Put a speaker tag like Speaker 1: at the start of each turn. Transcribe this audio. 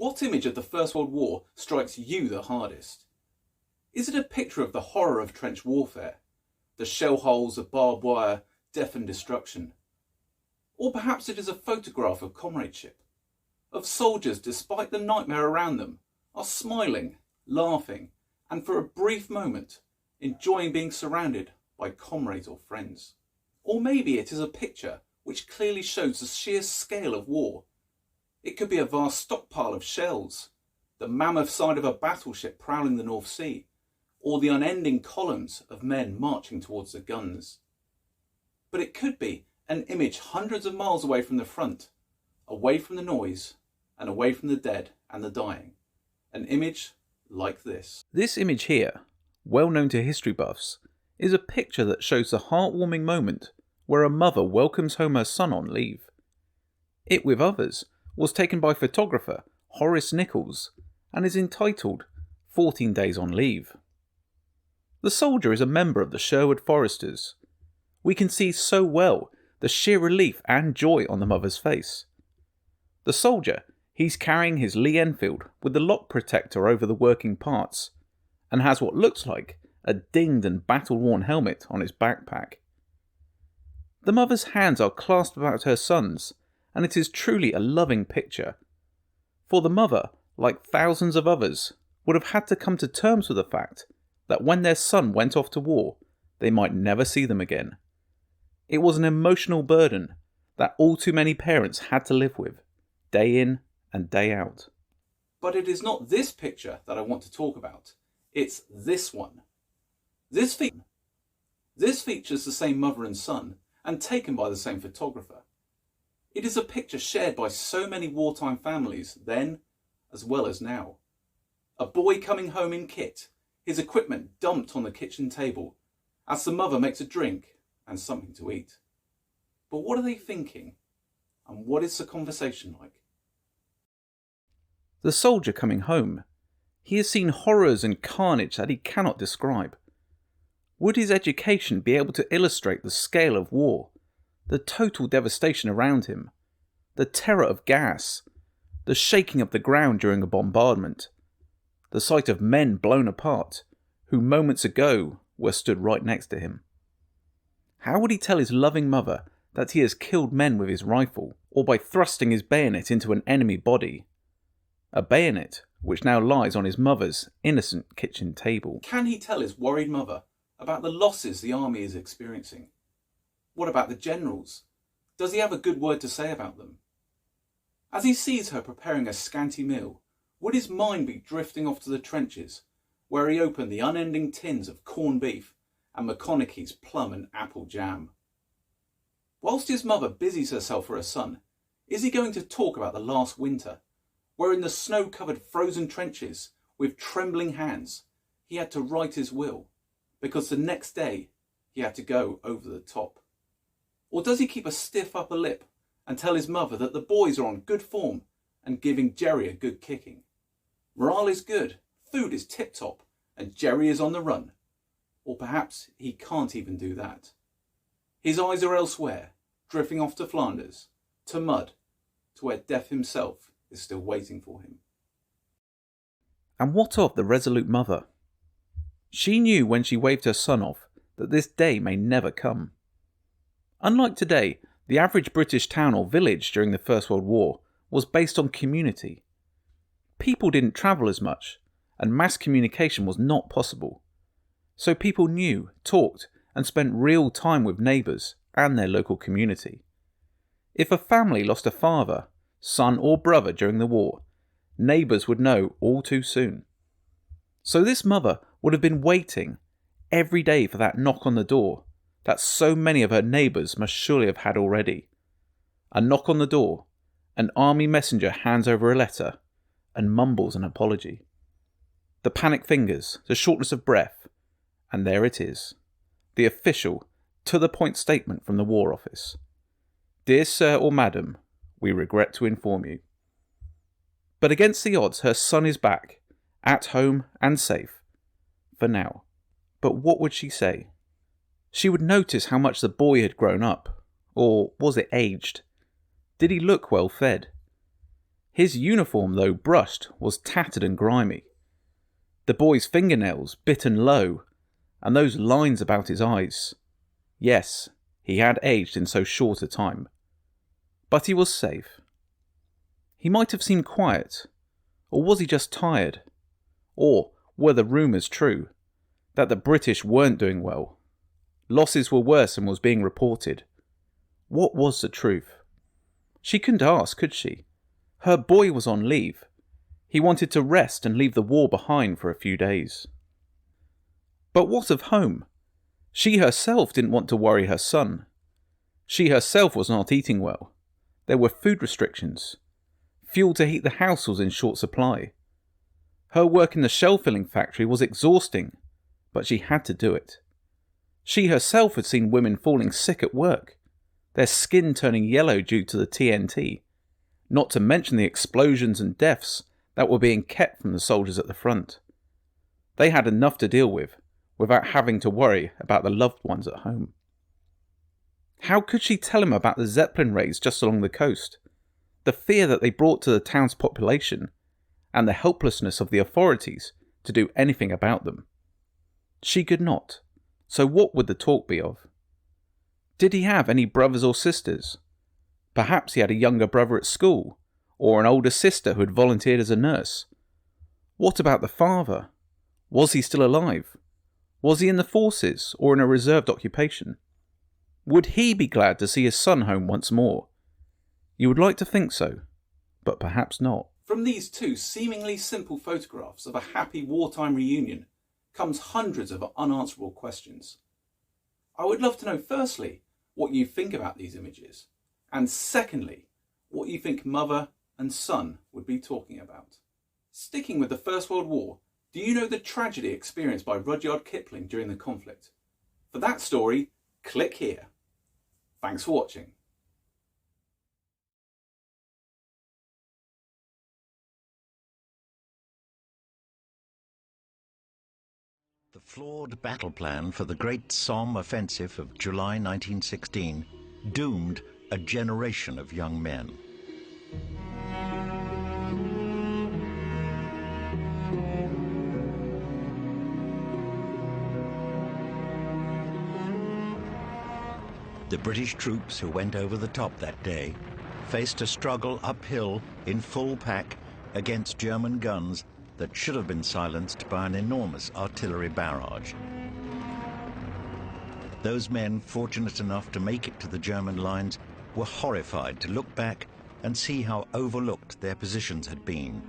Speaker 1: What image of the First World War strikes you the hardest? Is it a picture of the horror of trench warfare, the shell holes of barbed wire, death and destruction? Or perhaps it is a photograph of comradeship, of soldiers, despite the nightmare around them, are smiling, laughing, and for a brief moment, enjoying being surrounded by comrades or friends. Or maybe it is a picture which clearly shows the sheer scale of war. It could be a vast stockpile of shells, the mammoth side of a battleship prowling the North Sea, or the unending columns of men marching towards the guns. But it could be an image hundreds of miles away from the front, away from the noise, and away from the dead and the dying. An image like this.
Speaker 2: This image here, well known to history buffs, is a picture that shows the heartwarming moment where a mother welcomes home her son on leave. It, with others, was taken by photographer Horace Nichols and is entitled 14 Days on Leave. The soldier is a member of the Sherwood Foresters. We can see so well the sheer relief and joy on the mother's face. The soldier, he's carrying his Lee Enfield with the lock protector over the working parts and has what looks like a dinged and battle-worn helmet on his backpack. The mother's hands are clasped about her son's, and it is truly a loving picture. For the mother, like thousands of others, would have had to come to terms with the fact that when their son went off to war, they might never see them again. It was an emotional burden that all too many parents had to live with, day in and day out.
Speaker 1: But it is not this picture that I want to talk about. It's this one. This features the same mother and son, and taken by the same photographer. It is a picture shared by so many wartime families then as well as now. A boy coming home in kit, his equipment dumped on the kitchen table, as the mother makes a drink and something to eat. But what are they thinking? And what is the conversation like?
Speaker 2: The soldier coming home. He has seen horrors and carnage that he cannot describe. Would his education be able to illustrate the scale of war, the total devastation around him, the terror of gas, the shaking of the ground during a bombardment, the sight of men blown apart, who moments ago were stood right next to him? How would he tell his loving mother that he has killed men with his rifle, or by thrusting his bayonet into an enemy body? A bayonet which now lies on his mother's innocent kitchen table.
Speaker 1: Can he tell his worried mother about the losses the army is experiencing? What about the generals? Does he have a good word to say about them? As he sees her preparing a scanty meal, would his mind be drifting off to the trenches, where he opened the unending tins of corned beef and McConaughey's plum and apple jam? Whilst his mother busies herself for her son, is he going to talk about the last winter, where in the snow-covered frozen trenches, with trembling hands, he had to write his will, because the next day he had to go over the top? Or does he keep a stiff upper lip and tell his mother that the boys are on good form and giving Jerry a good kicking? Morale is good, food is tip-top, and Jerry is on the run. Or perhaps he can't even do that. His eyes are elsewhere, drifting off to Flanders, to mud, to where death himself is still waiting for him.
Speaker 2: And what of the resolute mother? She knew when she waved her son off that this day may never come. Unlike today, the average British town or village during the First World War was based on community. People didn't travel as much, and mass communication was not possible. So people knew, talked, and spent real time with neighbours and their local community. If a family lost a father, son or brother during the war, neighbours would know all too soon. So this mother would have been waiting every day for that knock on the door that so many of her neighbours must surely have had already. A knock on the door, an army messenger hands over a letter and mumbles an apology. The panicked fingers, the shortness of breath, and there it is, the official, to-the-point statement from the War Office. Dear Sir or Madam, we regret to inform you. But against the odds, her son is back, at home and safe, for now. But what would she say? She would notice how much the boy had grown up, or was it aged? Did he look well fed? His uniform, though brushed, was tattered and grimy. The boy's fingernails bitten low, and those lines about his eyes. Yes, he had aged in so short a time. But he was safe. He might have seemed quiet, or was he just tired? Or were the rumours true, that the British weren't doing well? Losses were worse than was being reported. What was the truth? She couldn't ask, could she? Her boy was on leave. He wanted to rest and leave the war behind for a few days. But what of home? She herself didn't want to worry her son. She herself was not eating well. There were food restrictions. Fuel to heat the house was in short supply. Her work in the shell-filling factory was exhausting, but she had to do it. She herself had seen women falling sick at work, their skin turning yellow due to the TNT, not to mention the explosions and deaths that were being kept from the soldiers at the front. They had enough to deal with, without having to worry about the loved ones at home. How could she tell him about the Zeppelin raids just along the coast, the fear that they brought to the town's population, and the helplessness of the authorities to do anything about them? She could not. So what would the talk be of? Did he have any brothers or sisters? Perhaps he had a younger brother at school, or an older sister who had volunteered as a nurse. What about the father? Was he still alive? Was he in the forces or in a reserved occupation? Would he be glad to see his son home once more? You would like to think so, but perhaps not.
Speaker 1: From these two seemingly simple photographs of a happy wartime reunion comes hundreds of unanswerable questions. I would love to know, firstly, what you think about these images, and secondly, what you think mother and son would be talking about. Sticking with the First World War, do you know the tragedy experienced by Rudyard Kipling during the conflict? For that story, click here. Thanks for watching.
Speaker 3: The flawed battle plan for the Great Somme offensive of July 1916 doomed a generation of young men. The British troops who went over the top that day faced a struggle uphill in full pack against German guns that should have been silenced by an enormous artillery barrage. Those men fortunate enough to make it to the German lines were horrified to look back and see how overlooked their positions had been.